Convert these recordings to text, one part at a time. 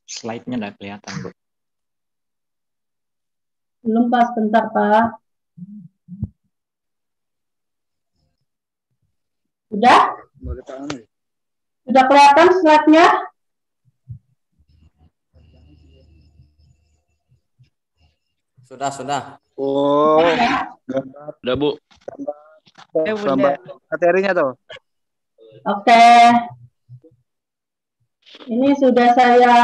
Slide-nya nggak kelihatan, Bu. Belum, Pak, sebentar, Pak. Udah? Sudah kelihatan slide-nya? Sudah. Oh, Udah, Bu. gambar materinya tuh. Oke. Ini sudah saya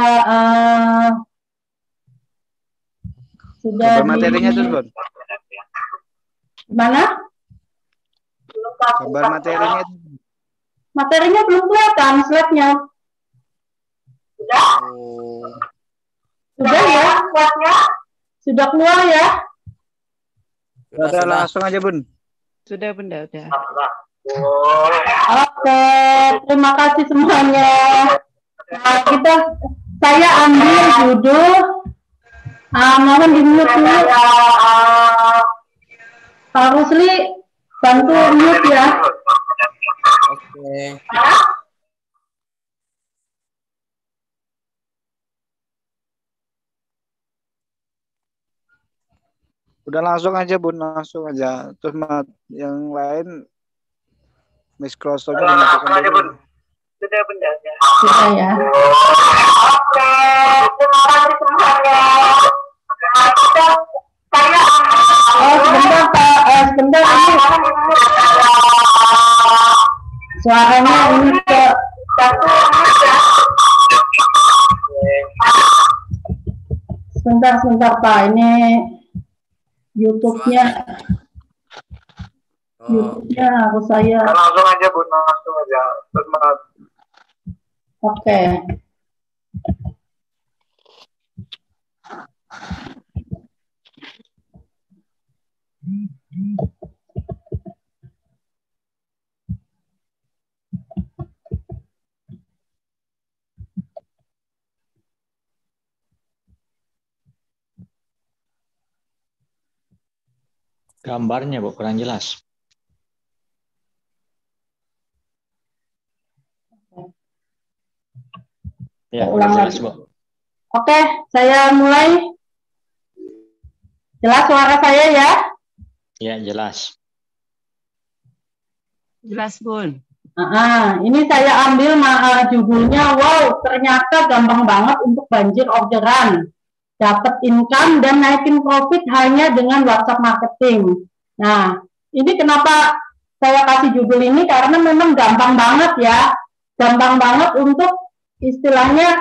sudah Gambar materinya tuh, Bun. Mana? Gambar materinya. Materinya belum kelihatan slide-nya. Oh. Sudah ya? Slide-nya? Sudah keluar ya? Sudah langsung aja, Bun. Sudah, Bunda, udah. Oke, terima kasih semuanya. Nah, saya ambil judul, mohon di-mute dulu. Pak Rusli, bantu mute ya. Oke. Udah langsung aja, Bun, langsung aja. Terus yang lain Miss Crosstalk-nya dimatikan dulu. Sudah ya. Oke, terima kasih semuanya. Sebentar Pak, sebentar ini suaranya ini ke sebentar Pak, ini YouTube-nya harus saya. Langsung aja, Bun, langsung aja. Semangat. Oke. Gambarnya, Bu, kurang jelas. Ya, udah jelas, Bu. Oke, saya mulai. Jelas suara saya ya? Ya, jelas. Jelas, Bun. Ini saya ambil judulnya, wow, ternyata gampang banget untuk banjir orderan. Dapat income dan naikin profit hanya dengan WhatsApp marketing. Nah, ini kenapa saya kasih judul ini, karena memang gampang banget ya. Gampang banget untuk istilahnya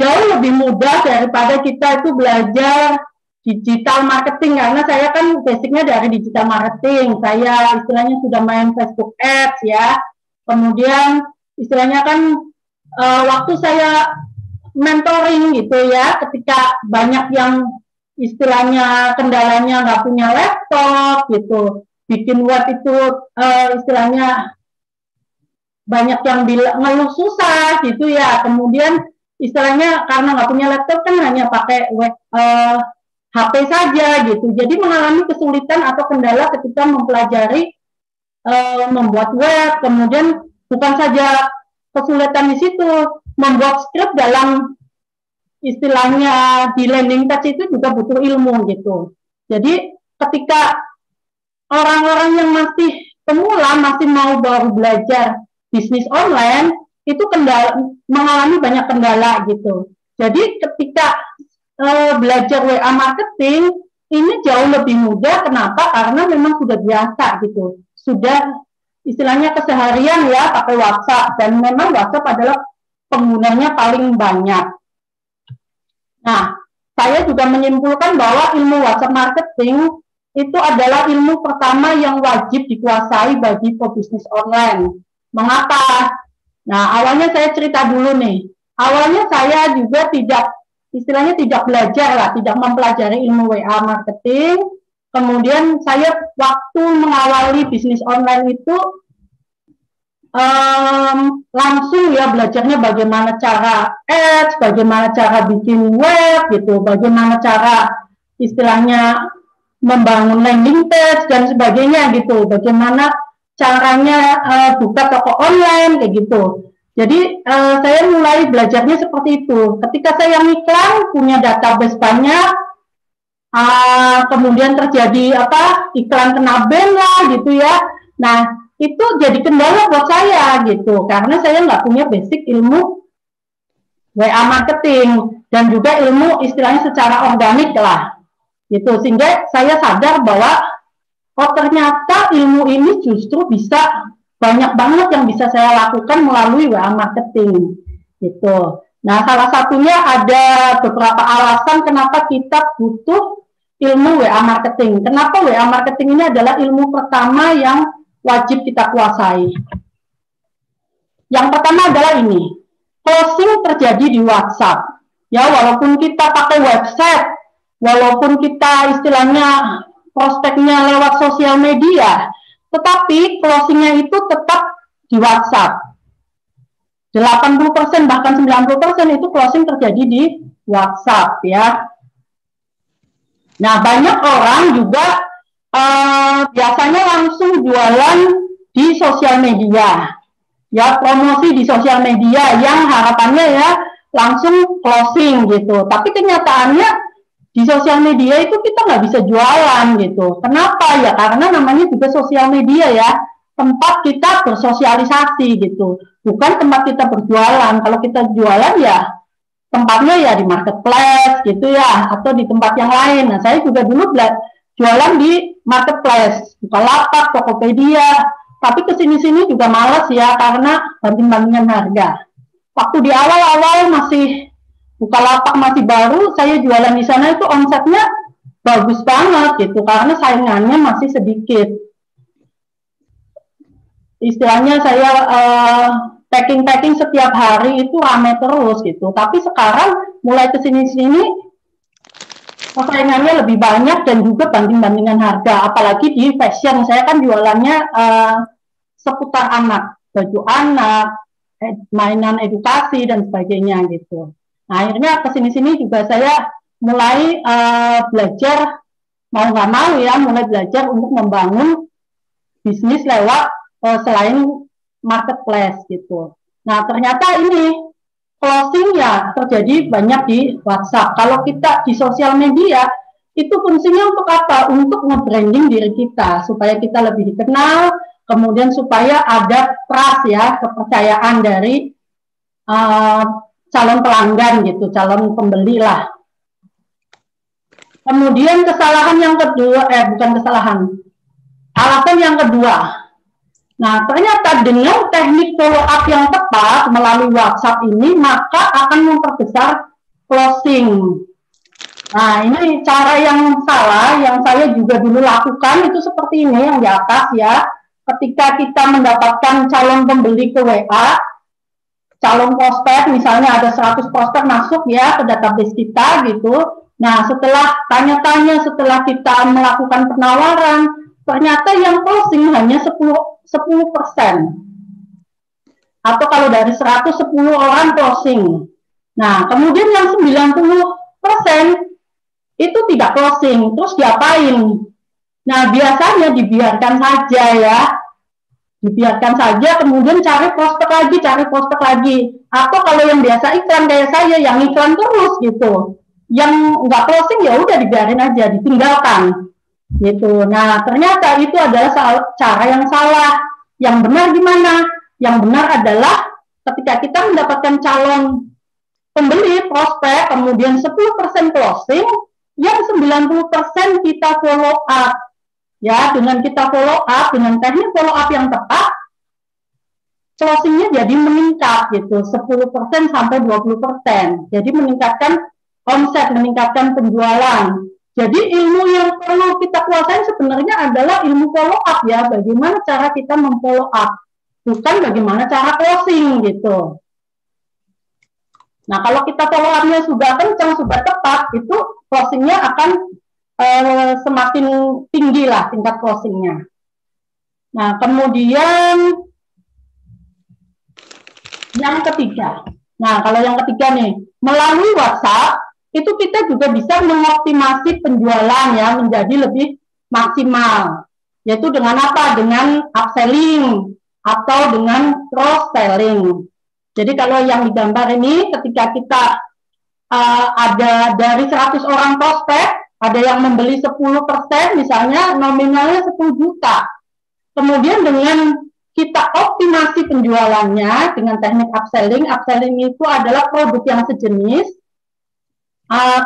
jauh lebih mudah daripada kita itu belajar digital marketing, karena saya kan basicnya dari digital marketing. Saya istilahnya sudah main Facebook Ads ya. Kemudian istilahnya kan waktu saya mentoring gitu ya, ketika banyak yang istilahnya kendalanya nggak punya laptop gitu, bikin web itu istilahnya banyak yang bilang ngeluh susah gitu ya. Kemudian istilahnya karena nggak punya laptop kan hanya pakai HP saja gitu, jadi mengalami kesulitan atau kendala ketika mempelajari membuat web. Kemudian bukan saja kesulitan di situ, membuat script dalam istilahnya di landing page itu juga butuh ilmu gitu. Jadi ketika orang-orang yang masih pemula, masih mau baru belajar bisnis online, itu mengalami banyak kendala gitu. Jadi ketika belajar WA marketing ini jauh lebih mudah. Kenapa? Karena memang sudah biasa gitu, sudah istilahnya keseharian ya pakai WhatsApp, dan memang WhatsApp adalah penggunanya paling banyak. Nah, saya juga menyimpulkan bahwa ilmu WhatsApp marketing itu adalah ilmu pertama yang wajib dikuasai bagi pebisnis online. Mengapa? Nah, awalnya saya cerita dulu nih. Awalnya saya juga istilahnya tidak belajar lah, tidak mempelajari ilmu WA marketing. Kemudian saya waktu mengawali bisnis online itu langsung ya belajarnya bagaimana cara ads, bagaimana cara bikin web gitu, bagaimana cara istilahnya membangun landing page dan sebagainya gitu, bagaimana caranya buka toko online kayak gitu. Jadi saya mulai belajarnya seperti itu. Ketika saya ngiklan, punya database banyak, kemudian terjadi iklan kena ban lah gitu ya. Nah, itu jadi kendala buat saya gitu, karena saya nggak punya basic ilmu WA marketing dan juga ilmu istilahnya secara organik lah gitu, sehingga saya sadar bahwa ternyata ilmu ini justru bisa banyak banget yang bisa saya lakukan melalui WA marketing gitu. Nah, salah satunya ada beberapa alasan kenapa kita butuh ilmu WA marketing. Kenapa WA marketing ini adalah ilmu pertama yang wajib kita kuasai. Yang pertama adalah ini, closing terjadi di WhatsApp. Ya, walaupun kita pakai website, walaupun kita istilahnya prospeknya lewat sosial media, tetapi closingnya itu tetap di WhatsApp. 80% bahkan 90% itu closing terjadi di WhatsApp ya. Nah, banyak orang juga biasanya langsung jualan di sosial media, ya promosi di sosial media yang harapannya ya langsung closing gitu. Tapi kenyataannya di sosial media itu kita nggak bisa jualan gitu. Kenapa? Ya karena namanya juga sosial media ya, tempat kita bersosialisasi gitu, bukan tempat kita berjualan. Kalau kita jualan ya tempatnya ya di marketplace gitu ya, atau di tempat yang lain. Nah, saya juga dulu jualan di marketplace, Bukalapak, Tokopedia, tapi kesini-sini juga males ya, karena banding-bandingan harga. Waktu di awal-awal masih Bukalapak masih baru, saya jualan di sana itu omsetnya bagus banget gitu, karena saingannya masih sedikit. Istilahnya saya packing setiap hari itu rame terus gitu. Tapi sekarang mulai kesini-sini persaingannya lebih banyak dan juga banding-bandingan harga. Apalagi di fashion, saya kan jualannya seputar anak, baju anak, mainan edukasi dan sebagainya gitu. Nah, akhirnya kesini-sini juga saya mulai belajar, mau nggak mau ya, mulai belajar untuk membangun bisnis lewat selain marketplace gitu. Nah, ternyata ini closing ya terjadi banyak di WhatsApp. Kalau kita di sosial media, itu fungsinya untuk apa? Untuk nge-branding diri kita, supaya kita lebih dikenal, kemudian supaya ada trust ya, kepercayaan dari calon pelanggan gitu, calon pembeli lah. Kemudian kesalahan yang kedua, bukan kesalahan, alasan yang kedua. Nah, ternyata dengan teknik follow up yang tepat melalui WhatsApp ini, maka akan memperbesar closing. Nah, ini cara yang salah, yang saya juga dulu lakukan, itu seperti ini, yang di atas ya. Ketika kita mendapatkan calon pembeli ke WA, calon prospek, misalnya ada 100 prospek masuk ya ke database kita gitu. Nah, setelah tanya-tanya, setelah kita melakukan penawaran, ternyata yang closing hanya 10%. Atau kalau dari 110 orang closing. Nah, kemudian yang 90% itu tidak closing. Terus diapain? Nah, biasanya dibiarkan saja ya. Dibiarkan saja, kemudian cari prospek lagi. Atau kalau yang biasa iklan kayak saya, yang iklan terus gitu. Yang nggak closing ya udah dibiarin aja, ditinggalkan. Gitu. Nah, ternyata itu adalah cara yang salah. Yang benar gimana? Yang benar adalah ketika kita mendapatkan calon pembeli, prospek, kemudian 10% closing, yang 90% kita follow up. Ya, dengan kita follow up, dengan teknik follow up yang tepat, closingnya jadi meningkat gitu, 10% sampai 20%. Jadi meningkatkan omset, meningkatkan penjualan. Jadi ilmu yang perlu kita kuasai sebenarnya adalah ilmu follow up ya, bagaimana cara kita memfollow up, bukan bagaimana cara closing gitu. Nah, kalau kita follow up-nya sudah kencang, sudah tepat, itu closingnya akan semakin tinggi lah tingkat closingnya. Nah, kemudian yang ketiga. Nah, kalau yang ketiga nih, melalui WhatsApp, itu kita juga bisa mengoptimasi penjualan ya menjadi lebih maksimal. Yaitu dengan apa? Dengan upselling atau dengan cross selling. Jadi kalau yang digambar ini ketika kita ada dari 100 orang prospek, ada yang membeli 10%, misalnya nominalnya 10 juta. Kemudian dengan kita optimasi penjualannya dengan teknik upselling. Upselling itu adalah produk yang sejenis,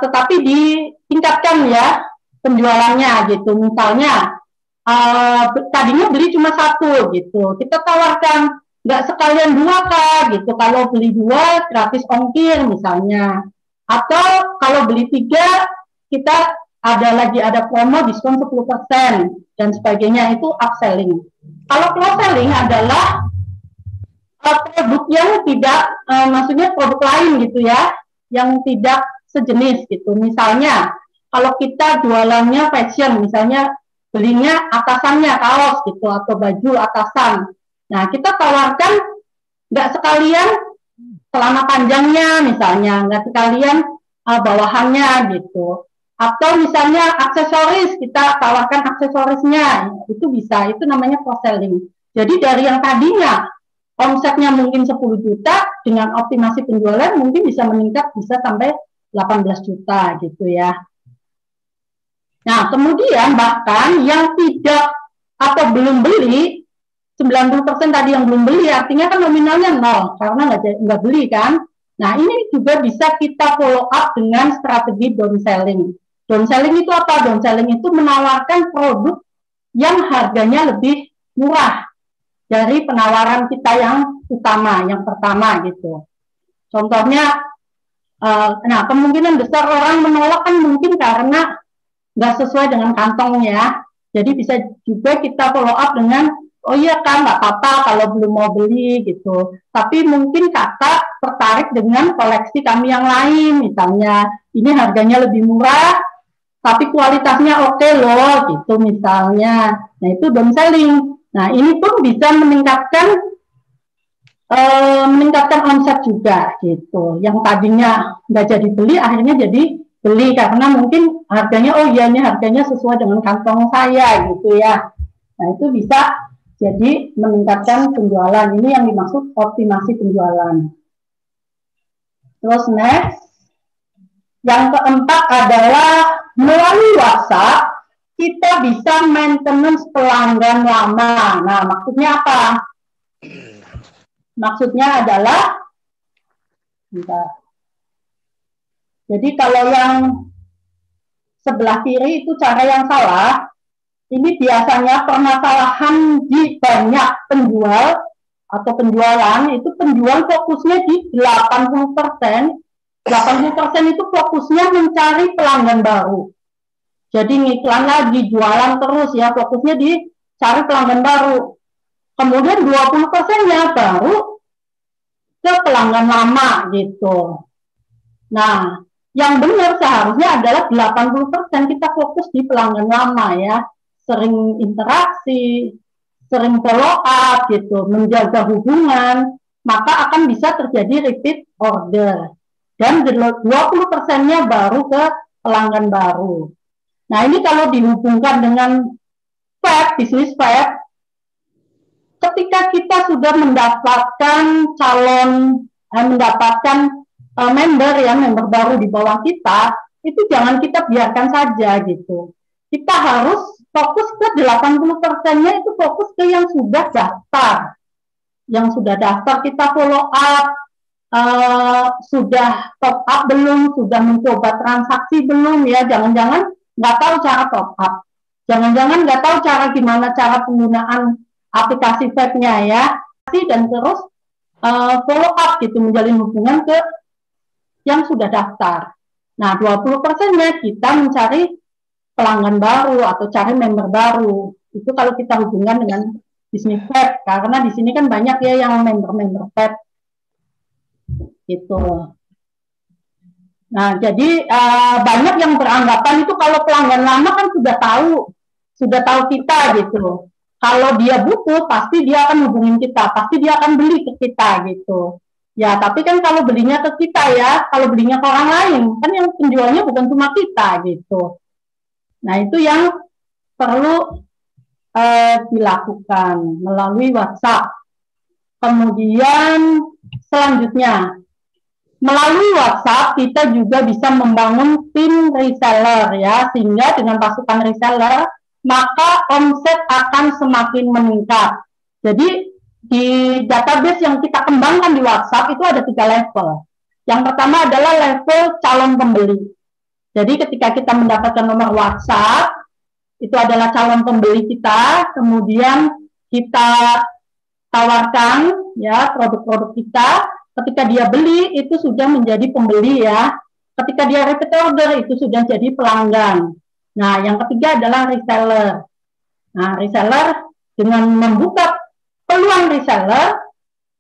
tetapi ditingkatkan ya penjualannya gitu. Misalnya tadinya beli cuma 1 gitu, kita tawarkan nggak sekalian 2 Kak gitu. Kalau beli 2 gratis ongkir misalnya, atau kalau beli 3 kita ada promo diskon 10% dan sebagainya. Itu upselling. Kalau cross-selling adalah produk yang tidak, maksudnya produk lain gitu ya, yang tidak sejenis gitu. Misalnya, kalau kita jualannya fashion, misalnya belinya atasannya kaos gitu, atau baju atasan. Nah, kita tawarkan nggak sekalian celana panjangnya misalnya, nggak sekalian bawahannya gitu. Atau misalnya aksesoris, kita tawarkan aksesorisnya, itu bisa, itu namanya cross-selling. Jadi dari yang tadinya omsetnya mungkin 10 juta, dengan optimasi penjualan mungkin bisa meningkat, bisa sampai 18 juta gitu ya. Nah, kemudian bahkan yang tidak atau belum beli, 90% tadi yang belum beli, artinya kan nominalnya 0, karena nggak beli kan. Nah, ini juga bisa kita follow up dengan strategi downselling. Downselling itu apa? Downselling itu menawarkan produk yang harganya lebih murah dari penawaran kita yang utama, yang pertama gitu. Contohnya, nah kemungkinan besar orang menolak kan mungkin karena nggak sesuai dengan kantongnya. Jadi bisa juga kita follow up dengan, oh iya kan, nggak apa-apa kalau belum mau beli gitu. Tapi mungkin kakak tertarik dengan koleksi kami yang lain, misalnya ini harganya lebih murah, tapi kualitasnya oke loh, gitu misalnya. Nah itu downselling. Nah ini pun bisa meningkatkan omset juga gitu. Yang tadinya nggak jadi beli, akhirnya jadi beli karena mungkin harganya, oh iya ini harganya sesuai dengan kantong saya gitu ya. Nah itu bisa jadi meningkatkan penjualan. Ini yang dimaksud optimasi penjualan. Terus next, yang keempat adalah melalui WhatsApp kita bisa maintenance pelanggan lama. Nah, maksudnya apa? Maksudnya adalah, jadi kalau yang sebelah kiri itu cara yang salah. Ini biasanya permasalahan di banyak penjual atau penjualan, itu penjual fokusnya di 80%. 80% itu fokusnya mencari pelanggan baru. Jadi ngiklan lagi, jualan terus ya, fokusnya di cari pelanggan baru. Kemudian 20%-nya baru ke pelanggan lama gitu. Nah, yang benar seharusnya adalah 80% kita fokus di pelanggan lama ya. Sering interaksi, sering follow up gitu, menjaga hubungan, maka akan bisa terjadi repeat order. Dan 20%-nya baru ke pelanggan baru. Nah, ini kalau dihubungkan dengan bisnis web, ketika kita sudah mendapatkan member baru di bawah kita, itu jangan kita biarkan saja gitu. Kita harus fokus ke 80%-nya itu fokus ke yang sudah daftar. Yang sudah daftar kita follow up, sudah top up belum, sudah mencoba transaksi belum ya, jangan-jangan nggak tahu cara top up, jangan-jangan nggak tahu gimana cara penggunaan aplikasi webnya ya, dan terus follow up gitu, menjalin hubungan ke yang sudah daftar. Nah 20%-nya kita mencari pelanggan baru atau cari member baru, itu kalau kita hubungan dengan bisnis web, karena di sini kan banyak ya yang member web gitu. Nah, jadi banyak yang beranggapan itu kalau pelanggan lama kan sudah tahu kita gitu. Kalau dia butuh, pasti dia akan hubungin kita, pasti dia akan beli ke kita gitu. Ya, tapi kan kalau belinya ke kita ya, kalau belinya ke orang lain, kan yang penjualnya bukan cuma kita gitu. Nah, itu yang perlu dilakukan melalui WhatsApp. Kemudian selanjutnya, melalui WhatsApp kita juga bisa membangun tim reseller ya, sehingga dengan pasukan reseller maka omset akan semakin meningkat. Jadi di database yang kita kembangkan di WhatsApp itu ada 3 level. Yang pertama adalah level calon pembeli. Jadi ketika kita mendapatkan nomor WhatsApp, itu adalah calon pembeli kita, kemudian kita tawarkan ya produk-produk kita. Ketika dia beli itu sudah menjadi pembeli ya. Ketika dia repeat order itu sudah jadi pelanggan. Nah, yang ketiga adalah reseller. Nah, reseller dengan membuka peluang reseller,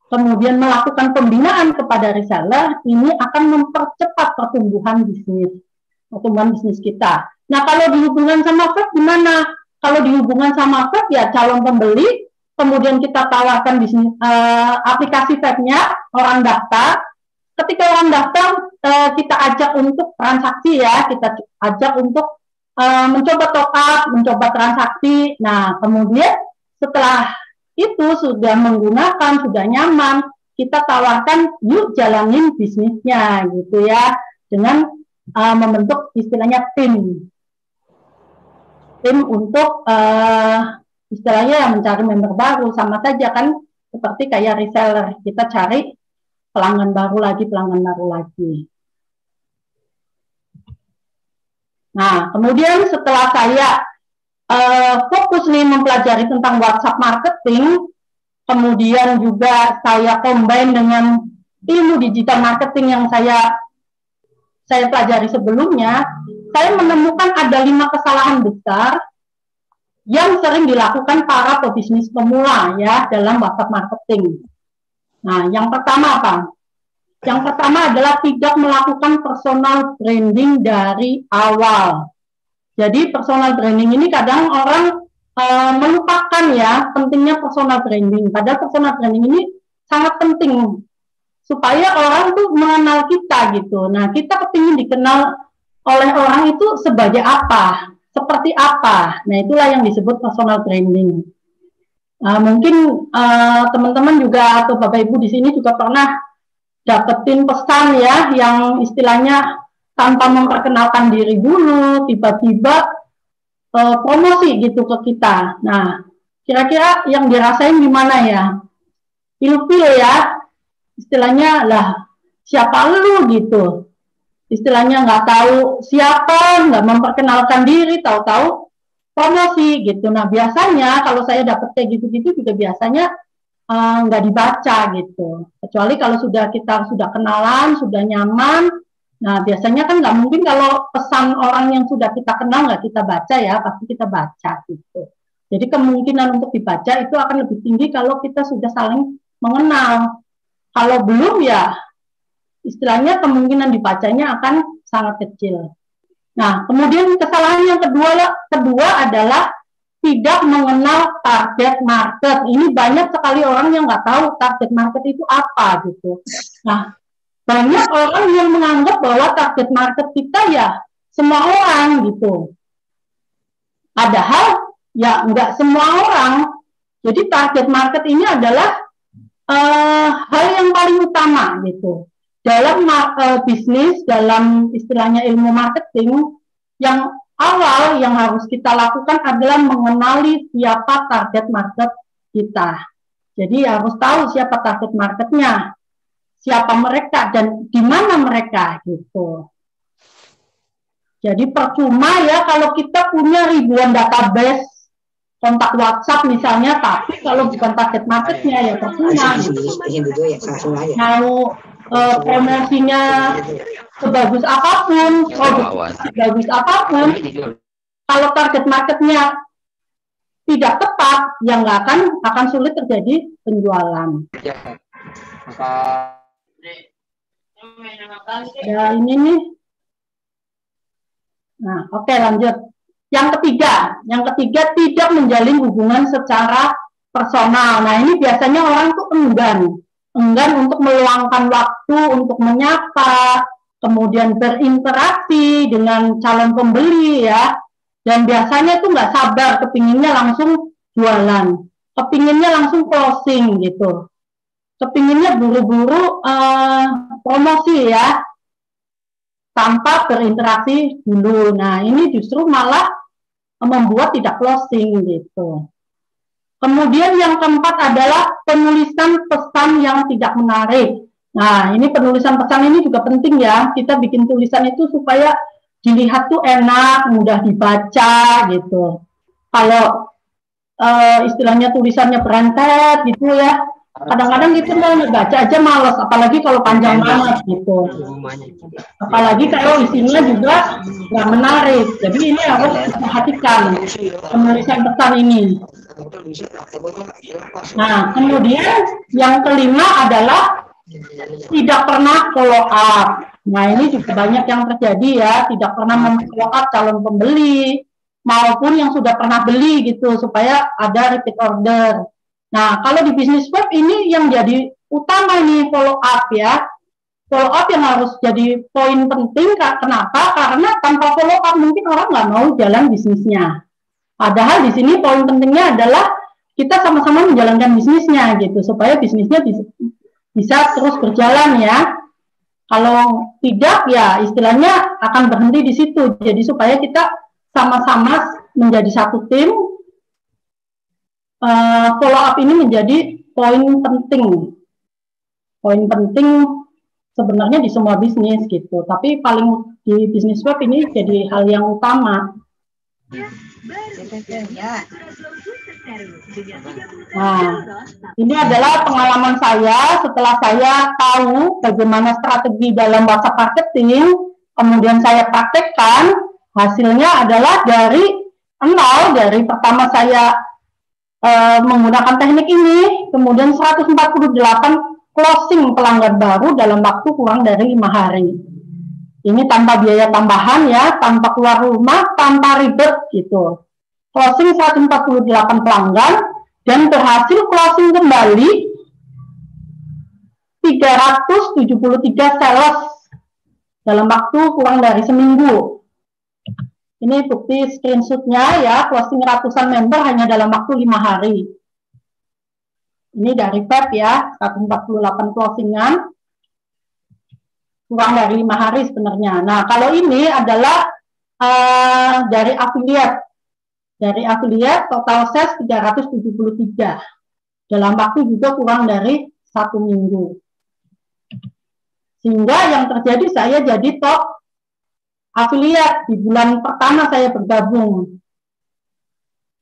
kemudian melakukan pembinaan kepada reseller, ini akan mempercepat pertumbuhan bisnis kita. Nah, kalau dihubungkan sama Fed gimana? Kalau dihubungkan sama Fed ya calon pembeli, kemudian kita tawarkan bisnis aplikasi Fed-nya, orang daftar. Ketika orang daftar, kita ajak untuk transaksi ya, kita ajak untuk mencoba top up, mencoba transaksi. Nah, kemudian setelah itu sudah menggunakan, sudah nyaman, kita tawarkan yuk jalanin bisnisnya gitu ya, dengan membentuk istilahnya tim untuk istilahnya yang mencari member baru. Sama saja kan seperti kayak reseller, kita cari pelanggan baru lagi. Nah, kemudian setelah saya fokus nih mempelajari tentang WhatsApp marketing, kemudian juga saya combine dengan ilmu digital marketing yang saya pelajari sebelumnya, saya menemukan ada 5 kesalahan besar yang sering dilakukan para pebisnis pemula ya dalam WhatsApp marketing. Nah, yang pertama apa? Yang pertama adalah tidak melakukan personal branding dari awal. Jadi personal branding ini kadang orang melupakan ya pentingnya personal branding. Padahal personal branding ini sangat penting supaya orang tuh mengenal kita gitu. Nah, kita kepingin dikenal oleh orang itu sebagai apa, seperti apa. Nah, itulah yang disebut personal branding. Mungkin teman-teman juga atau Bapak Ibu di sini juga pernah dapetin pesan ya yang istilahnya tanpa memperkenalkan diri dulu, tiba-tiba promosi gitu ke kita. Nah, kira-kira yang dirasain gimana ya? Ilfil ya, istilahnya lah siapa lu gitu. Istilahnya nggak tahu siapa, nggak memperkenalkan diri, tahu-tahu promosi gitu. Nah, biasanya kalau saya dapet kayak gitu-gitu juga biasanya nggak dibaca gitu. Kecuali kalau kita sudah kenalan, sudah nyaman. Nah, biasanya kan nggak mungkin kalau pesan orang yang sudah kita kenal nggak kita baca ya, pasti kita baca gitu. Jadi kemungkinan untuk dibaca itu akan lebih tinggi kalau kita sudah saling mengenal. Kalau belum ya, istilahnya kemungkinan dibacanya akan sangat kecil. Nah, kemudian kesalahan yang kedua adalah tidak mengenal target market. Ini banyak sekali orang yang nggak tahu target market itu apa gitu. Nah, banyak orang yang menganggap bahwa target market kita ya semua orang gitu. Padahal ya nggak semua orang. Jadi target market ini adalah hal yang paling utama gitu. Dalam bisnis, dalam istilahnya ilmu marketing, yang awal yang harus kita lakukan adalah mengenali siapa target market kita. Jadi harus tahu siapa target marketnya, siapa mereka dan di mana mereka gitu. Jadi percuma ya kalau kita punya ribuan database kontak WhatsApp misalnya, tapi kalau bukan target marketnya ya percuma. Mau promosinya sebagus apapun, sebagus apapun, kalau target marketnya tidak tepat, ya nggak akan sulit terjadi penjualan. Ya ini nih. Nah, oke lanjut. Yang ketiga tidak menjalin hubungan secara personal. Nah, ini biasanya orang tuh enggan untuk meluangkan waktu untuk menyapa, kemudian berinteraksi dengan calon pembeli ya, dan biasanya tuh nggak sabar, kepinginnya langsung jualan, kepinginnya langsung closing gitu. kepinginnya buru-buru promosi ya, tanpa berinteraksi dulu. Nah, ini justru malah membuat tidak closing gitu. Kemudian yang keempat adalah penulisan pesan yang tidak menarik. Nah, ini penulisan pesan ini juga penting ya. Kita bikin tulisan itu supaya dilihat tuh enak, mudah dibaca gitu. Kalau istilahnya tulisannya berantet gitu ya, kadang-kadang gitu mau baca aja males, apalagi kalau panjang banget gitu. Apalagi kalau isinya juga nggak menarik. Jadi ini harus diperhatikan penulisan pesan ini. Nah, kemudian yang kelima adalah tidak pernah follow up. Nah, ini juga banyak yang terjadi ya, tidak pernah follow up calon pembeli maupun yang sudah pernah beli gitu supaya ada repeat order. Nah, kalau di bisnis web ini yang jadi utama nih follow up ya. Follow up yang harus jadi poin penting. Kenapa? Karena tanpa follow up mungkin orang nggak mau jalan bisnisnya. Padahal di sini poin pentingnya adalah kita sama-sama menjalankan bisnisnya gitu supaya bisnisnya bisa terus berjalan ya. Kalau tidak ya istilahnya akan berhenti di situ. Jadi supaya kita sama-sama menjadi satu tim. Follow up ini menjadi poin penting. Poin penting sebenarnya di semua bisnis gitu. Tapi paling di bisnis web ini jadi hal yang utama. Nah, ini adalah pengalaman saya setelah saya tahu bagaimana strategi dalam WhatsApp marketing, kemudian saya praktekkan, hasilnya adalah dari nol, dari pertama saya menggunakan teknik ini, kemudian 148 closing pelanggan baru dalam waktu kurang dari 5 hari. Ini tanpa biaya tambahan ya, tanpa keluar rumah, tanpa ribet gitu. Closing 148 pelanggan dan berhasil closing kembali 373 sales dalam waktu kurang dari seminggu. Ini bukti screenshotnya ya, closing ratusan member hanya dalam waktu 5 hari. Ini dari web ya, 148 closingan. Kurang dari 5 hari sebenarnya. Nah, kalau ini adalah dari affiliate. Dari affiliate total sales 373. Dalam waktu juga kurang dari 1 minggu. Sehingga yang terjadi saya jadi top affiliate di bulan pertama saya bergabung.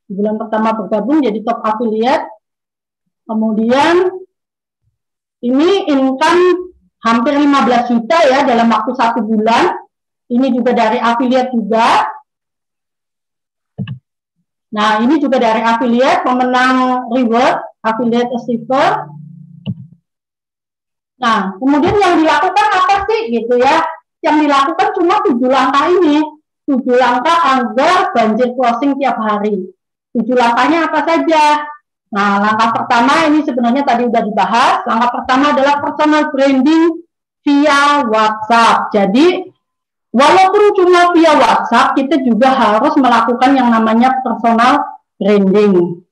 Di bulan pertama bergabung jadi top affiliate. Kemudian ini income hampir 15 juta ya dalam waktu 1 bulan. Ini juga dari affiliate juga. Nah, ini juga dari affiliate, pemenang reward, affiliate achiever. Nah, kemudian yang dilakukan apa sih gitu ya? Yang dilakukan cuma 7 langkah ini. 7 langkah agar banjir closing tiap hari. 7 langkahnya apa saja? Nah, langkah pertama ini sebenarnya tadi sudah dibahas. Langkah pertama adalah personal branding via WhatsApp. Jadi, walaupun cuma via WhatsApp, kita juga harus melakukan yang namanya personal branding.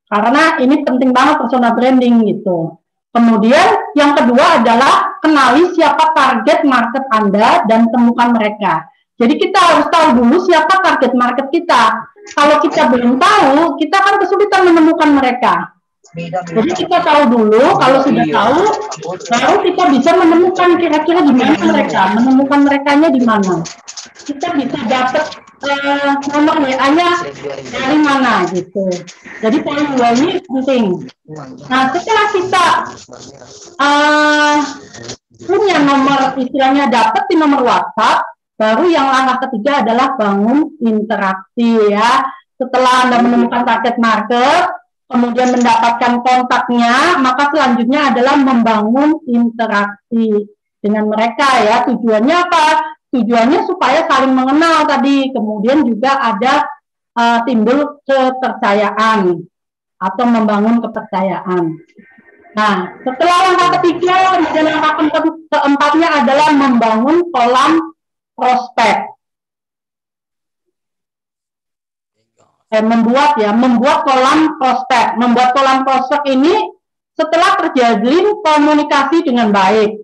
Karena ini penting banget personal branding gitu. Kemudian, yang kedua adalah kenali siapa target market Anda dan temukan mereka. Jadi, kita harus tahu dulu siapa target market kita. Kalau kita belum tahu, kita akan kesulitan menemukan mereka. Jadi kita tahu dulu, kalau sudah tahu, baru kita bisa menemukan kira-kira di mana mereka, menemukan merekanya di mana. Kita bisa dapat nomor WA-nya dari mana gitu. Jadi poin 2 ini penting. Nah, setelah kita punya nomor, istilahnya dapat di nomor WhatsApp, baru yang langkah ketiga adalah bangun interaksi ya. Setelah Anda menemukan target market, kemudian mendapatkan kontaknya, maka selanjutnya adalah membangun interaksi dengan mereka ya. Tujuannya apa? Tujuannya supaya saling mengenal tadi, kemudian juga ada timbul kepercayaan atau membangun kepercayaan. Nah, setelah langkah ketiga, kemudian langkah keempatnya adalah membangun kolam prospek. Membuat kolam prospek. Membuat kolam prospek ini setelah terjalin komunikasi dengan baik.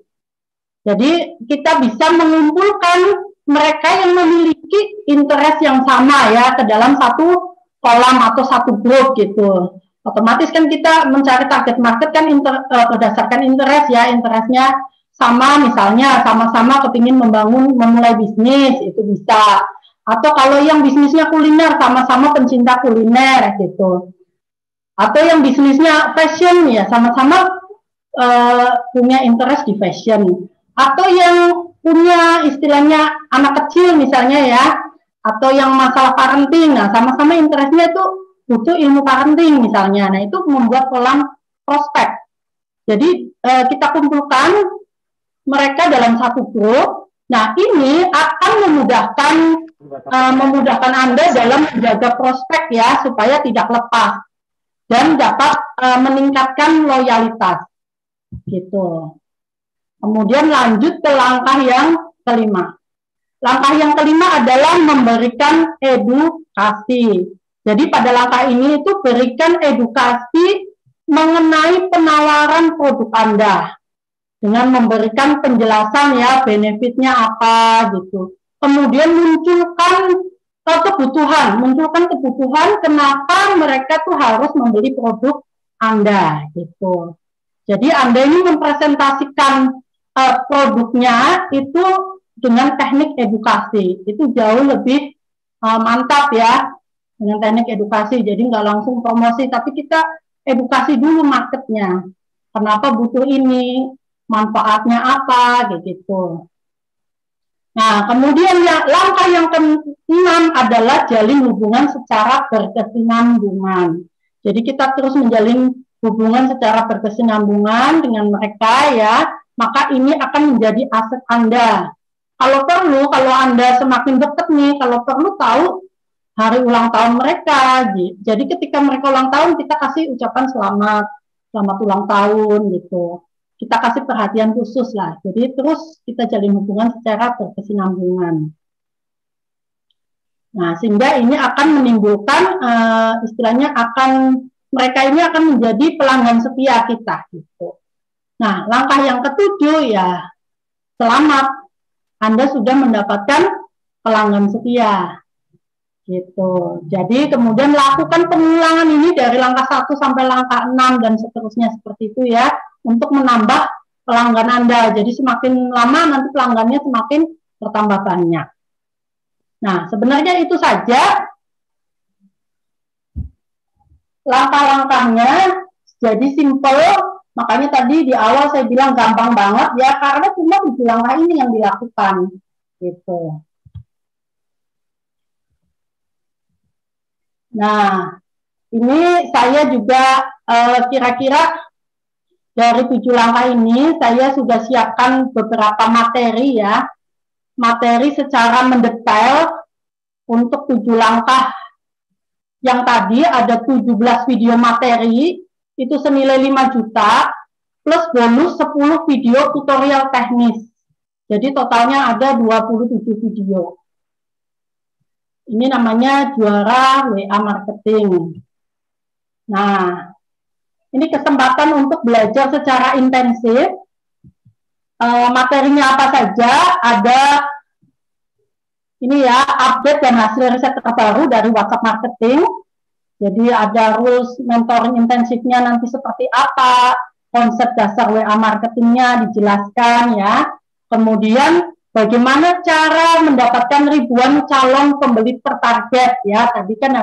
Jadi kita bisa mengumpulkan mereka yang memiliki interest yang sama ya ke dalam satu kolam atau satu grup gitu. Otomatis kan kita mencari target market kan berdasarkan interest ya, interestnya sama, misalnya sama-sama kepingin memulai bisnis, itu bisa. Atau kalau yang bisnisnya kuliner, sama-sama pencinta kuliner gitu. Atau yang bisnisnya fashion ya, sama-sama punya interest di fashion. Atau yang punya istilahnya anak kecil misalnya ya, atau yang masalah parenting, nah sama-sama interestnya itu butuh ilmu parenting misalnya. Nah itu membuat kolam prospek. Jadi kita kumpulkan mereka dalam satu grup. Nah ini akan memudahkan Anda dalam menjaga prospek ya, supaya tidak lepas dan dapat meningkatkan loyalitas gitu. Kemudian lanjut ke langkah yang kelima. Langkah yang kelima adalah memberikan edukasi. Jadi pada langkah ini itu berikan edukasi mengenai penawaran produk Anda dengan memberikan penjelasan ya, benefitnya apa gitu. Kemudian munculkan kebutuhan kenapa mereka tuh harus membeli produk Anda gitu. Jadi Anda ini mempresentasikan produknya itu dengan teknik edukasi, itu jauh lebih mantap ya dengan teknik edukasi. Jadi nggak langsung promosi, tapi kita edukasi dulu marketnya. Kenapa butuh ini? Manfaatnya apa gitu. Nah, kemudian langkah yang ke-6 adalah jalin hubungan secara berkesinambungan. Jadi kita terus menjalin hubungan secara berkesinambungan dengan mereka ya, maka ini akan menjadi aset Anda. Kalau perlu, kalau Anda semakin dekat nih, kalau perlu tahu hari ulang tahun mereka. Jadi ketika mereka ulang tahun, kita kasih ucapan selamat ulang tahun gitu. Kita kasih perhatian khusus lah. Jadi terus kita jalin hubungan secara berkesinambungan. Nah, sehingga ini akan menimbulkan istilahnya mereka ini akan menjadi pelanggan setia kita gitu. Nah, langkah yang ke-7 ya, selamat. Anda sudah mendapatkan pelanggan setia gitu. Jadi kemudian lakukan pengulangan ini dari langkah 1 sampai langkah 6 dan seterusnya seperti itu ya, untuk menambah pelanggan Anda. Jadi semakin lama nanti pelanggannya semakin bertambah banyak. Nah, sebenarnya itu saja langkah-langkahnya. Jadi simple, makanya tadi di awal saya bilang gampang banget ya, karena cuma 7 langkah ini yang dilakukan gitu. Nah, ini saya juga kira-kira dari 7 langkah ini saya sudah siapkan beberapa materi ya, materi secara mendetail untuk 7 langkah yang tadi. Ada 17 video materi, itu senilai 5 juta, plus bonus 10 video tutorial teknis. Jadi totalnya ada 27 video. Ini namanya Juara WA Marketing. Nah, ini kesempatan untuk belajar secara intensif. Materinya apa saja? Ada ini ya, update dan hasil riset terbaru dari WhatsApp Marketing. Jadi ada rules mentoring intensifnya nanti seperti apa, konsep dasar WA Marketingnya dijelaskan ya. Kemudian bagaimana cara mendapatkan ribuan calon pembeli per target ya. Tadi kan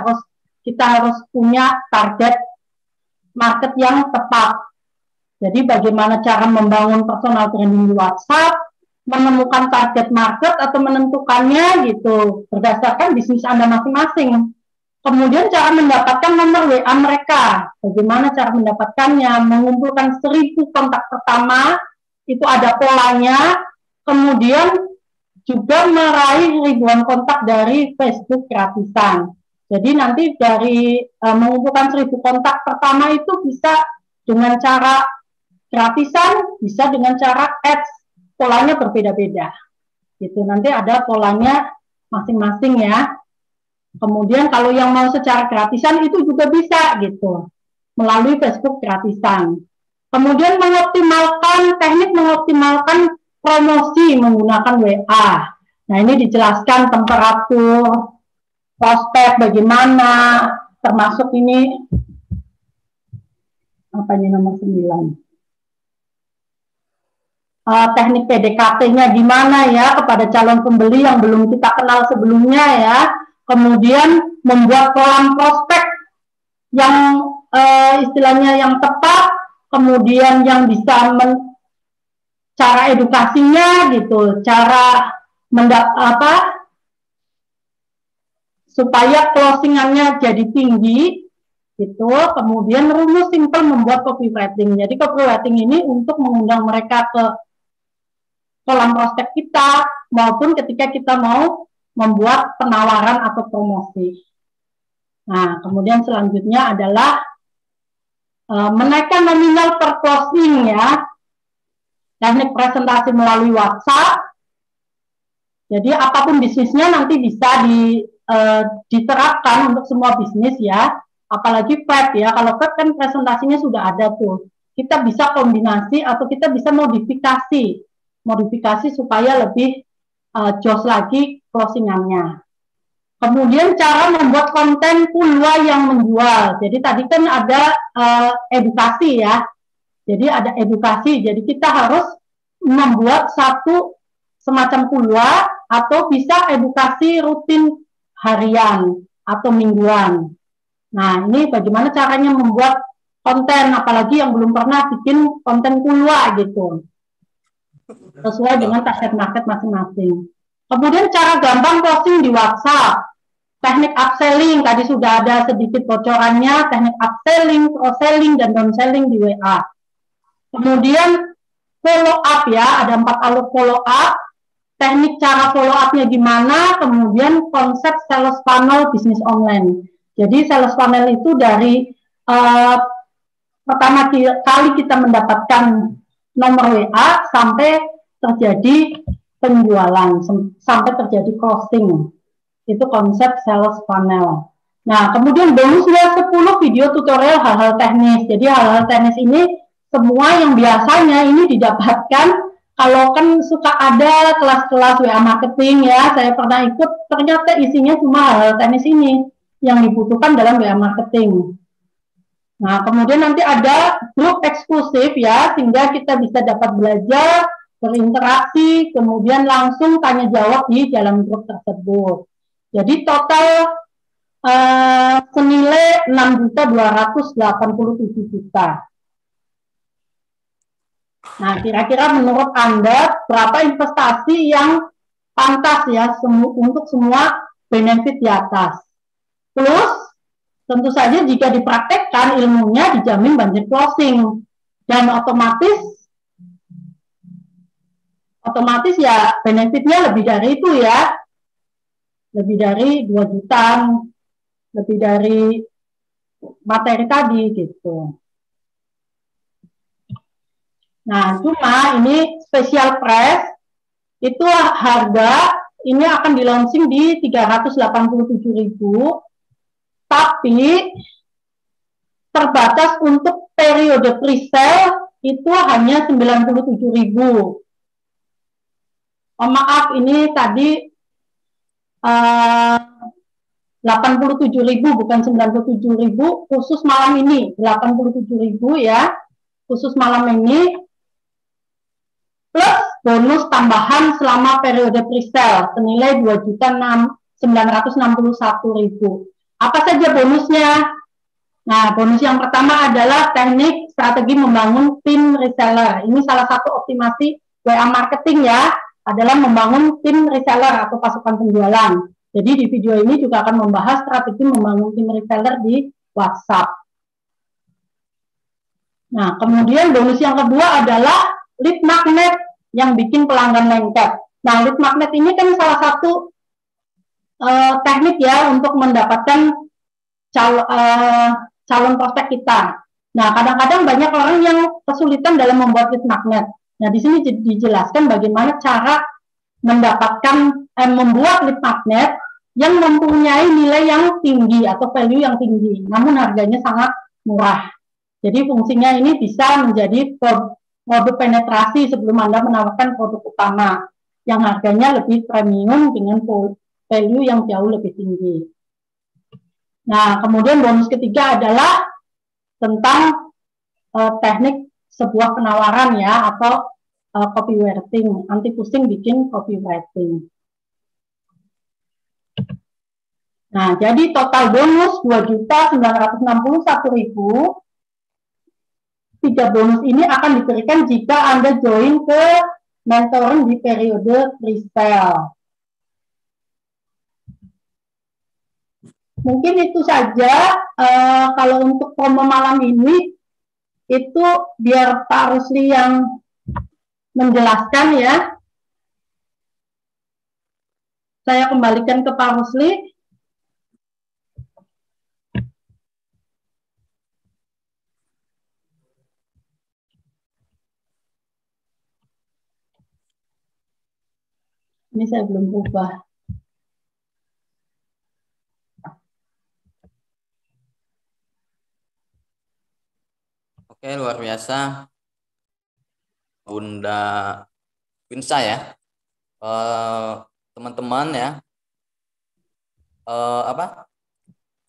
kita harus punya target market yang tepat. Jadi bagaimana cara membangun personal branding di WhatsApp, menemukan target market atau menentukannya gitu berdasarkan bisnis Anda masing-masing. Kemudian cara mendapatkan nomor WA mereka, bagaimana cara mendapatkannya, mengumpulkan 1000 kontak pertama, itu ada polanya. Kemudian juga meraih ribuan kontak dari Facebook gratisan. Jadi nanti dari mengumpulkan 1000 kontak pertama itu bisa dengan cara gratisan, bisa dengan cara ads, polanya berbeda-beda. Gitu. Nanti ada polanya masing-masing ya. Kemudian kalau yang mau secara gratisan itu juga bisa gitu, melalui Facebook gratisan. Kemudian teknik mengoptimalkan promosi menggunakan WA. Nah, ini dijelaskan temperatur, prospek bagaimana, termasuk ini nomor 9. Teknik PDKT-nya gimana ya kepada calon pembeli yang belum kita kenal sebelumnya ya. Kemudian membuat kolam prospek yang istilahnya yang tepat, kemudian yang bisa cara edukasinya gitu, cara supaya closingannya jadi tinggi gitu. Kemudian rumus simpel membuat copywriting. Jadi copywriting ini untuk mengundang mereka ke kolam prospek kita maupun ketika kita mau membuat penawaran atau promosi. Nah, kemudian selanjutnya adalah menaikkan nominal per closing ya. Teknik presentasi melalui WhatsApp. Jadi apapun bisnisnya nanti bisa diterapkan untuk semua bisnis ya. Apalagi web ya. Kalau web kan presentasinya sudah ada tuh. Kita bisa kombinasi atau kita bisa modifikasi supaya lebih jos lagi closingannya. Kemudian cara membuat konten pulwa yang menjual. Jadi tadi kan ada edukasi ya. Jadi ada edukasi. Jadi kita harus membuat satu semacam pulwa atau bisa edukasi rutin harian atau mingguan. Nah, ini bagaimana caranya membuat konten, apalagi yang belum pernah bikin konten pulwa gitu. Sesuai dengan target market masing-masing. Kemudian cara gampang closing di WhatsApp. Teknik upselling, tadi sudah ada sedikit bocorannya, teknik upselling, cross-selling, dan down-selling di WA. Kemudian follow up ya, ada 4 alur follow up. Teknik cara follow up-nya gimana, kemudian konsep sales funnel bisnis online. Jadi sales funnel itu dari pertama kali kita mendapatkan nomor WA sampai terjadi penjualan, sampai terjadi closing. Itu konsep sales funnel. Nah, kemudian bonusnya 10 video tutorial hal-hal teknis. Jadi hal-hal teknis ini semua yang biasanya ini didapatkan kalau kan suka ada kelas-kelas WA marketing ya, saya pernah ikut, ternyata isinya cuma hal-hal teknis ini yang dibutuhkan dalam WA marketing. Nah, kemudian nanti ada grup eksklusif ya, sehingga kita bisa dapat belajar, berinteraksi, kemudian langsung tanya jawab di dalam grup tersebut. Jadi total senilai 6.287 juta. Nah, kira-kira menurut Anda berapa investasi yang pantas ya untuk semua benefit di atas? Plus tentu saja jika dipraktekkan ilmunya dijamin banjir closing dan otomatis ya benefitnya lebih dari itu ya, lebih dari 2 juta, lebih dari materi tadi gitu. Nah, cuma ini special price itu harga ini akan di launching di 387.000. Tapi terbatas untuk periode pre-sale itu hanya 97.000. Oh, maaf, ini tadi 87.000 bukan 97.000, khusus malam ini 87.000 ya, khusus malam ini plus bonus tambahan selama periode pre-sale senilai 2.961.000. Apa saja bonusnya? Nah, bonus yang pertama adalah teknik strategi membangun tim reseller. Ini salah satu optimasi WA marketing ya, adalah membangun tim reseller atau pasukan penjualan. Jadi di video ini juga akan membahas strategi membangun tim reseller di WhatsApp. Nah, kemudian bonus yang kedua adalah lead magnet yang bikin pelanggan lengket. Nah, lead magnet ini kan salah satu teknik ya untuk mendapatkan calon prospek kita. Nah, kadang-kadang banyak orang yang kesulitan dalam membuat lead magnet. Nah, di sini dijelaskan bagaimana cara mendapatkan membuat lead magnet yang mempunyai nilai yang tinggi atau value yang tinggi, namun harganya sangat murah. Jadi fungsinya ini bisa menjadi produk penetrasi sebelum Anda menawarkan produk utama yang harganya lebih premium dengan value yang jauh lebih tinggi. Nah, kemudian bonus ketiga adalah tentang teknik sebuah penawaran ya, atau copywriting, anti pusing bikin copywriting. Nah, jadi total bonus 2.961.000. 3 bonus ini akan diberikan jika Anda join ke mentoring di periode pre-sale. Mungkin itu saja. Kalau untuk promo malam ini, itu biar Pak Rusli yang menjelaskan ya. Saya kembalikan ke Pak Rusli. Ini saya belum ubah. Oke, luar biasa Bunda Pinsa ya. Teman-teman ya.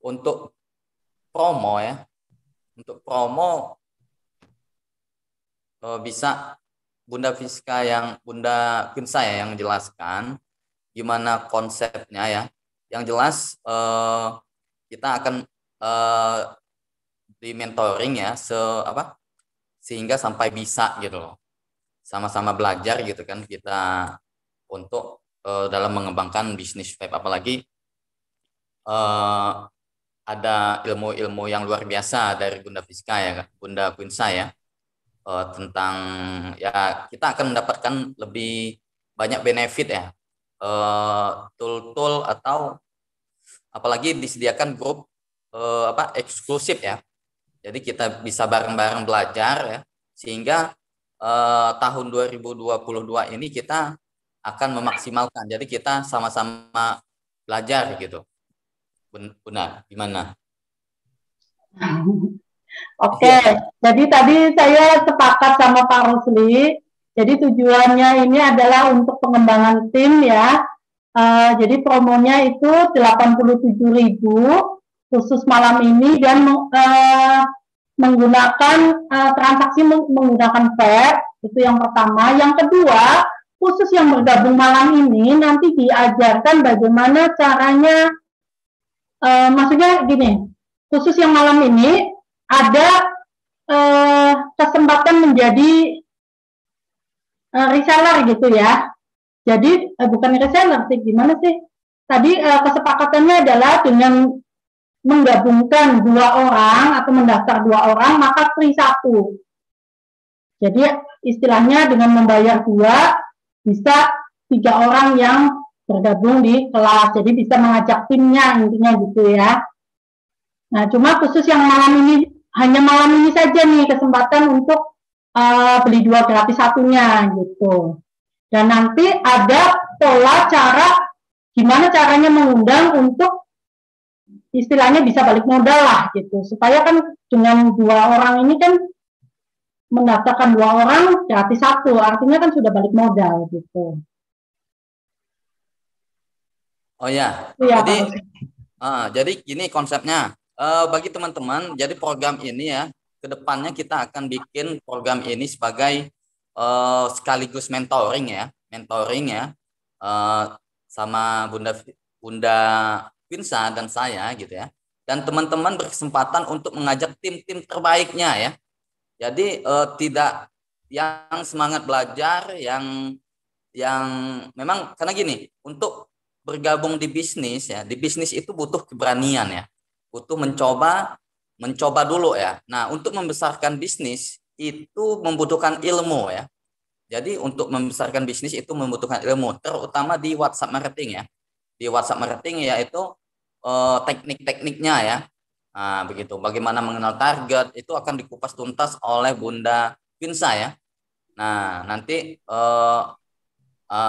Untuk promo ya. Untuk promo bisa Bunda Pinsa ya yang jelaskan gimana konsepnya ya. Yang jelas kita akan di mentoring ya sehingga sampai bisa gitu loh. Sama-sama belajar gitu kan kita untuk dalam mengembangkan bisnis web, apalagi ada ilmu-ilmu yang luar biasa dari Bunda Fiska ya, Bunda Pinsa ya, tentang ya kita akan mendapatkan lebih banyak benefit ya, tool-tool atau apalagi disediakan grup eksklusif ya. Jadi kita bisa bareng-bareng belajar ya, sehingga tahun 2022 ini kita akan memaksimalkan. Jadi kita sama-sama belajar gitu. Benar, gimana? Oke, jadi tadi saya sepakat sama Pak Rusli. Jadi tujuannya ini adalah untuk pengembangan tim ya. Jadi promonya itu 87.000 khusus malam ini dan menggunakan transaksi menggunakan Fed, itu yang pertama. Yang kedua, khusus yang bergabung malam ini nanti diajarkan bagaimana caranya, maksudnya gini, khusus yang malam ini ada kesempatan menjadi reseller gitu ya. Jadi bukan reseller sih, gimana sih? Tadi kesepakatannya adalah dengan menggabungkan 2 orang atau mendaftar 2 orang maka free 1. Jadi istilahnya dengan membayar 2 bisa 3 orang yang bergabung di kelas. Jadi bisa mengajak timnya intinya gitu ya. Nah, cuma khusus yang malam ini, hanya malam ini saja nih kesempatan untuk beli 2 gratis 1-nya gitu. Dan nanti ada pola cara gimana caranya mengundang untuk istilahnya bisa balik modal lah gitu. Supaya kan dengan 2 orang ini kan mendaftarkan 2 orang gratis 1, artinya kan sudah balik modal gitu. Oh ya, jadi gini konsepnya. Bagi teman-teman, jadi program ini ya, kedepannya kita akan bikin program ini sebagai sekaligus mentoring ya, sama Bunda Pinsa dan saya gitu ya. Dan teman-teman berkesempatan untuk mengajak tim-tim terbaiknya ya. Jadi tidak yang semangat belajar, yang memang karena gini, untuk bergabung di bisnis ya, di bisnis itu butuh keberanian ya, butuh mencoba dulu ya. Nah, untuk membesarkan bisnis itu membutuhkan ilmu ya. Jadi untuk membesarkan bisnis itu membutuhkan ilmu, terutama di WhatsApp marketing ya. Di WhatsApp marketing yaitu teknik-tekniknya ya. Nah, begitu. Bagaimana mengenal target itu akan dikupas tuntas oleh Bunda Pinsa ya. Nah, nanti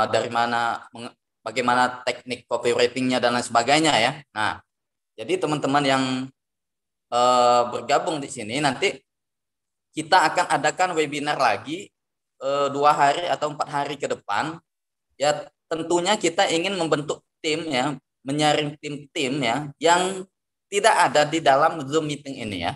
dari mana, bagaimana teknik copywriting-nya dan lain sebagainya ya. Nah, jadi teman-teman yang bergabung di sini nanti kita akan adakan webinar lagi 2 hari atau 4 hari ke depan. Ya, tentunya kita ingin membentuk tim ya, menyaring tim-tim ya yang tidak ada di dalam Zoom meeting ini ya.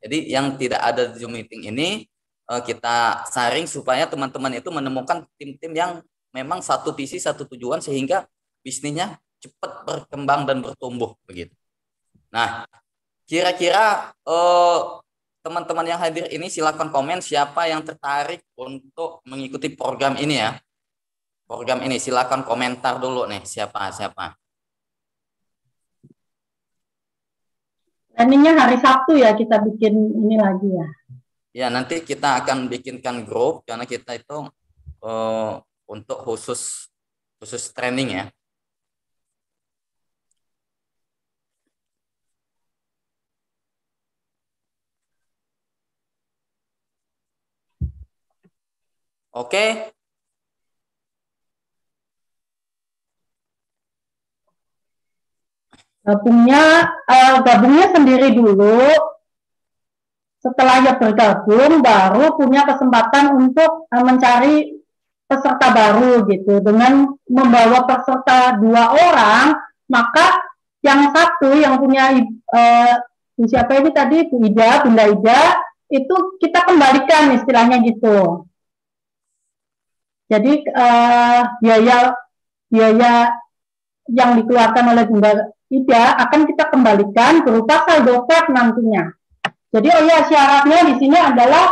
Jadi yang tidak ada di Zoom meeting ini kita saring supaya teman-teman itu menemukan tim-tim yang memang satu visi, satu tujuan sehingga bisnisnya cepat berkembang dan bertumbuh begitu. Nah, kira-kira teman-teman yang hadir ini silakan komen siapa yang tertarik untuk mengikuti program ini ya. Program ini silakan komentar dulu nih siapa. Planningnya hari Sabtu ya kita bikin ini lagi ya. Ya, nanti kita akan bikinkan grup karena kita itu untuk khusus training ya. Oke. Gabungnya sendiri dulu. Setelah ia bergabung, baru punya kesempatan untuk mencari peserta baru gitu. Dengan membawa peserta 2 orang, maka yang satu yang punya siapa ini tadi, Bunda Ida, itu kita kembalikan istilahnya gitu. Jadi biaya yang dikeluarkan oleh Bunda Ida akan kita kembalikan berupa saldo flat nantinya. Jadi syaratnya di sini adalah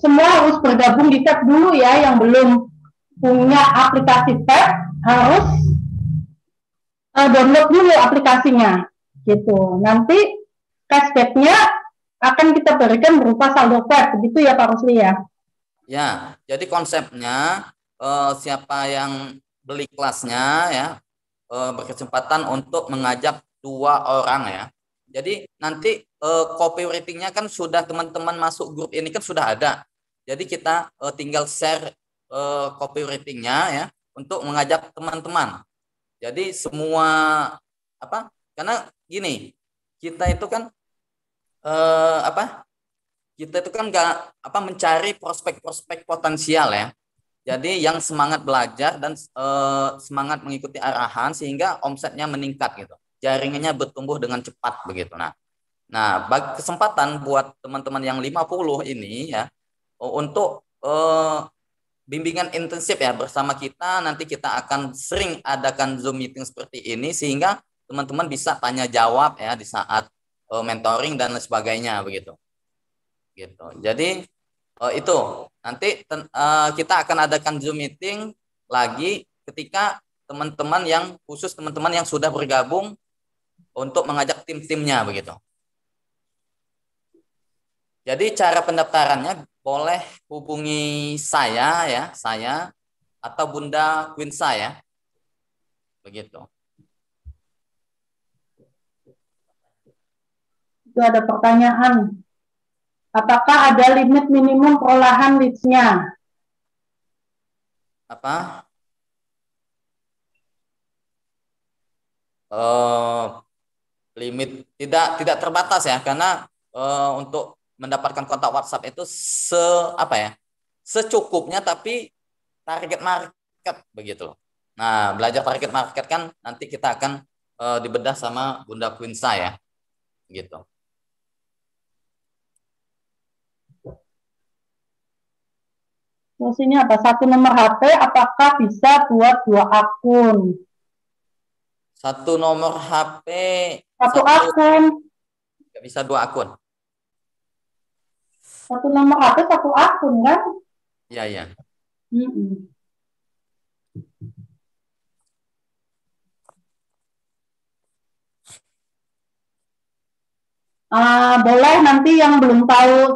semua harus bergabung di tab dulu ya, yang belum punya aplikasi tab harus download dulu aplikasinya gitu. Nanti cashback-nya akan kita berikan berupa saldo flat, begitu ya Pak Rusli ya? Ya, jadi konsepnya siapa yang beli kelasnya ya berkesempatan untuk mengajak 2 orang ya. Jadi nanti copy ratingnya kan sudah teman-teman masuk grup ini kan sudah ada. Jadi kita tinggal share copy ratingnya ya untuk mengajak teman-teman. Jadi semua karena gini, kita itu kan nggak mencari prospek-prospek potensial ya. Jadi yang semangat belajar dan semangat mengikuti arahan sehingga omsetnya meningkat gitu. Jaringannya bertumbuh dengan cepat begitu. Nah, bagi kesempatan buat teman-teman yang 50 ini ya untuk bimbingan intensif ya bersama kita, nanti kita akan sering adakan Zoom meeting seperti ini sehingga teman-teman bisa tanya jawab ya di saat mentoring dan sebagainya begitu. Gitu. Jadi itu nanti kita akan adakan Zoom meeting lagi ketika teman-teman yang sudah bergabung untuk mengajak tim-timnya begitu. Jadi cara pendaftarannya boleh hubungi saya atau Bunda Quinsa ya. Begitu. Itu ada pertanyaan. Apakah ada limit minimum perolahan leads-nya? Apa? Limit tidak terbatas ya, karena untuk mendapatkan kontak WhatsApp itu secukupnya, tapi target market begitu loh. Nah, belajar target market kan nanti kita akan dibedah sama Bunda Quinsa ya, gitu. Terus ini apa? 1 nomor HP apakah bisa buat 2 akun? 1 nomor HP. 1 akun. Nggak bisa 2 akun. 1 nomor HP 1 akun kan? Iya. Boleh nanti yang belum tahu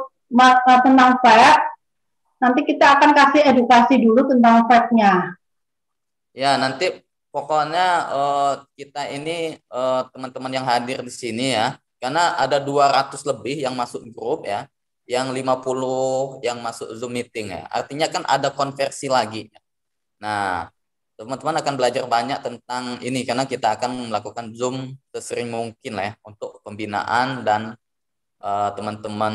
tentang VAP, nanti kita akan kasih edukasi dulu tentang VAP-nya. Ya, nanti pokoknya kita ini teman-teman yang hadir di sini ya, karena ada 200 lebih yang masuk grup ya, yang 50 yang masuk Zoom meeting ya. Artinya kan ada konversi lagi. Nah, teman-teman akan belajar banyak tentang ini karena kita akan melakukan Zoom sesering mungkin lah ya untuk pembinaan dan teman-teman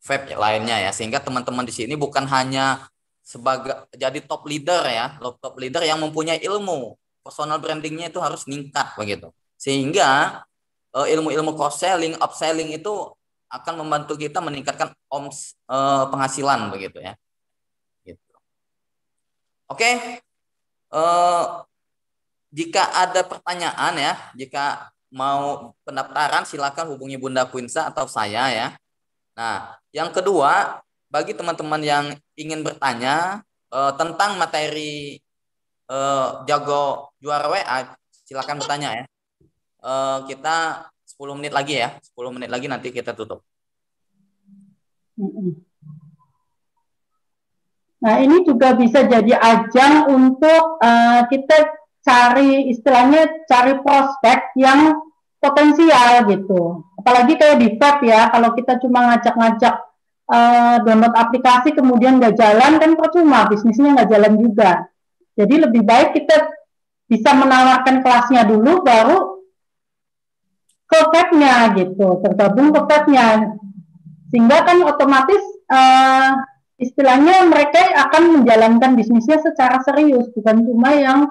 vape lainnya ya, sehingga teman-teman di sini bukan hanya sebagai jadi top leader ya, top leader yang mempunyai ilmu, personal brandingnya itu harus meningkat begitu, sehingga ilmu-ilmu cross selling, upselling itu akan membantu kita meningkatkan penghasilan begitu ya. Gitu. Oke, jika ada pertanyaan ya, jika mau pendaftaran silakan hubungi Bunda Quinsa atau saya ya. Nah, yang kedua, bagi teman-teman yang ingin bertanya tentang materi jago juara WA, silakan bertanya ya. Kita 10 menit lagi ya, 10 menit lagi nanti kita tutup. Nah, ini juga bisa jadi ajang untuk kita cari, istilahnya cari prospek yang potensial gitu. Apalagi kayak di vape ya, kalau kita cuma ngajak-ngajak download aplikasi kemudian nggak jalan kan percuma, bisnisnya nggak jalan juga. Jadi lebih baik kita bisa menawarkan kelasnya dulu, baru ke vape-nya gitu, tergabung ke vape-nya, sehingga kan otomatis istilahnya mereka akan menjalankan bisnisnya secara serius, bukan cuma yang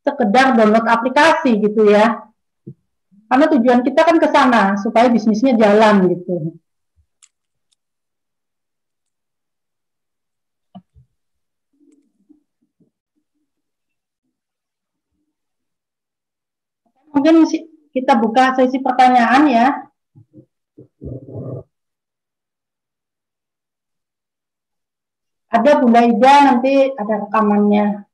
sekedar download aplikasi gitu ya. Karena tujuan kita kan ke sana supaya bisnisnya jalan gitu. Mungkin kita buka sesi pertanyaan ya. Ada Bunda Ida, nanti ada rekamannya.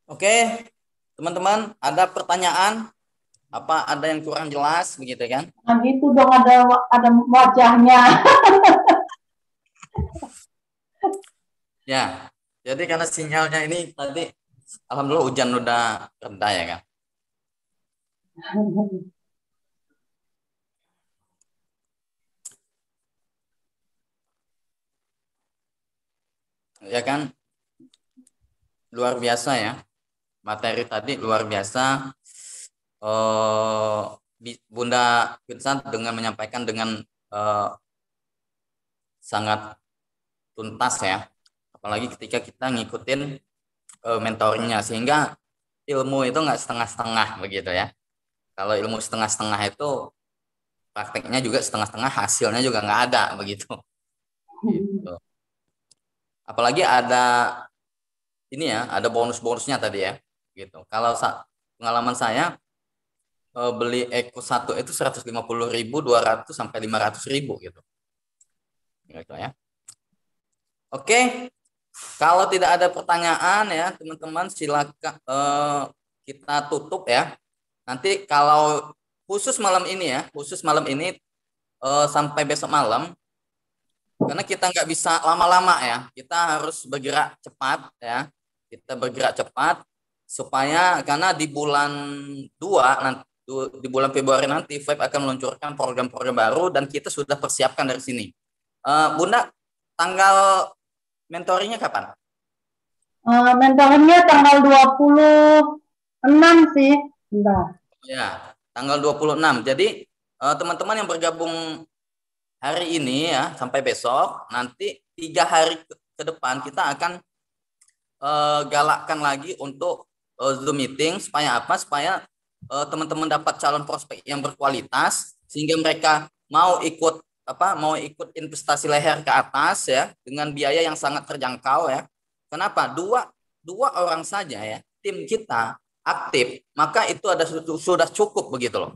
Oke, teman-teman, ada pertanyaan? Apa ada yang kurang jelas begitu kan? Nah, itu dong ada wajahnya. Ya, jadi karena sinyalnya ini tadi, alhamdulillah hujan udah reda ya kan. Ya kan, luar biasa ya. Materi tadi luar biasa. Bunda Vincent dengan menyampaikan dengan sangat tuntas ya. Apalagi ketika kita ngikutin mentornya, sehingga ilmu itu nggak setengah-setengah begitu ya. Kalau ilmu setengah-setengah itu prakteknya juga setengah-setengah, hasilnya juga nggak ada begitu. Gitu. Apalagi ada ini ya, ada bonus-bonusnya tadi ya. Gitu. Kalau pengalaman saya beli Eko 1 itu 150.000, 200 sampai 500.000 gitu. Gitu ya. Oke. Kalau tidak ada pertanyaan ya, teman-teman silakan kita tutup ya. Nanti kalau khusus malam ini ya, sampai besok malam, karena kita nggak bisa lama-lama ya, kita harus bergerak cepat ya. Kita bergerak cepat supaya karena di bulan 2 nanti, di bulan Februari nanti Vape akan meluncurkan program-program baru dan kita sudah persiapkan dari sini. Bunda, tanggal mentoringnya kapan? Mentoringnya tanggal 26 sih. Bentar. Ya, tanggal 26. Jadi teman-teman yang bergabung hari ini ya sampai besok, nanti 3 hari ke depan kita akan galakkan lagi untuk Zoom meeting supaya apa? Supaya teman-teman dapat calon prospek yang berkualitas sehingga mereka mau ikut investasi leher ke atas ya dengan biaya yang sangat terjangkau ya. Kenapa? Dua orang saja ya tim kita aktif, maka itu sudah cukup begitu loh.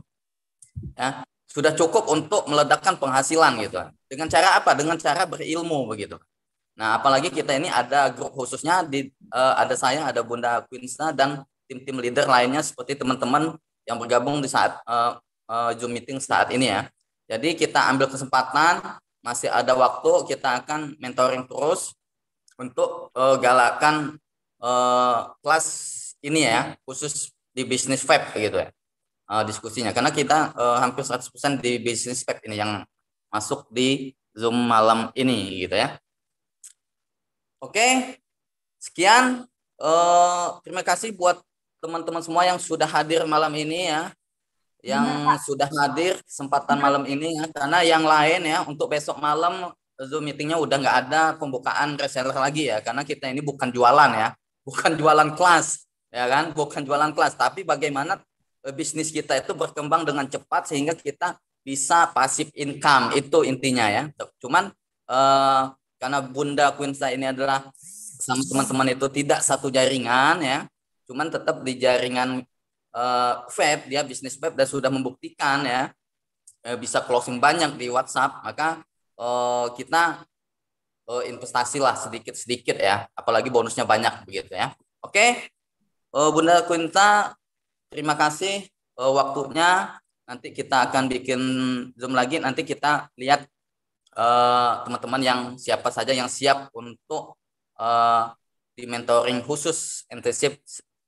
Ya, sudah cukup untuk meledakkan penghasilan gitu. Dengan cara apa? Dengan cara berilmu begitu. Nah, apalagi kita ini ada grup khususnya ada saya, ada Bunda Quinsa dan tim-tim leader lainnya seperti teman-teman yang bergabung di saat Zoom meeting saat ini ya. Jadi kita ambil kesempatan, masih ada waktu, kita akan mentoring terus untuk galakan kelas ini ya, khusus di bisnis vape gitu ya. Diskusinya karena kita hampir 100% di bisnis vape ini yang masuk di Zoom malam ini gitu ya. Oke, sekian. Terima kasih buat teman-teman semua yang sudah hadir malam ini ya, yang sudah hadir kesempatan malam ini ya, karena yang lain ya untuk besok malam Zoom meetingnya udah nggak ada pembukaan reseller lagi ya, karena kita ini bukan jualan ya, bukan jualan kelas ya kan, bukan jualan kelas, tapi bagaimana bisnis kita itu berkembang dengan cepat sehingga kita bisa passive income, itu intinya ya. Cuman karena Bunda Quinsa ini adalah sama teman-teman itu tidak satu jaringan ya, cuman tetap di jaringan web, dia bisnis web dan sudah membuktikan ya bisa closing banyak di WhatsApp, maka kita investasi lah sedikit-sedikit ya, apalagi bonusnya banyak begitu ya. Oke, Bunda Quinta, terima kasih waktunya. Nanti kita akan bikin Zoom lagi, nanti kita lihat teman-teman yang siapa saja yang siap untuk di mentoring khusus intensif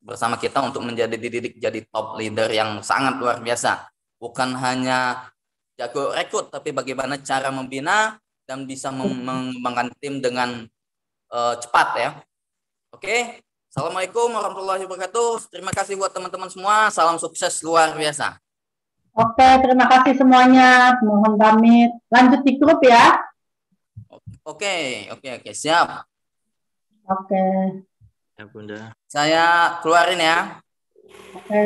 bersama kita untuk menjadi dididik jadi top leader yang sangat luar biasa. Bukan hanya jago rekrut, tapi bagaimana cara membina dan bisa mengembangkan tim dengan cepat ya. Oke, Assalamualaikum warahmatullahi wabarakatuh. Terima kasih buat teman-teman semua. Salam sukses luar biasa. Oke, terima kasih semuanya. Mohon pamit. Lanjut di grup ya. Oke, siap. Oke. Ya Bunda. Saya keluarin ya. Oke.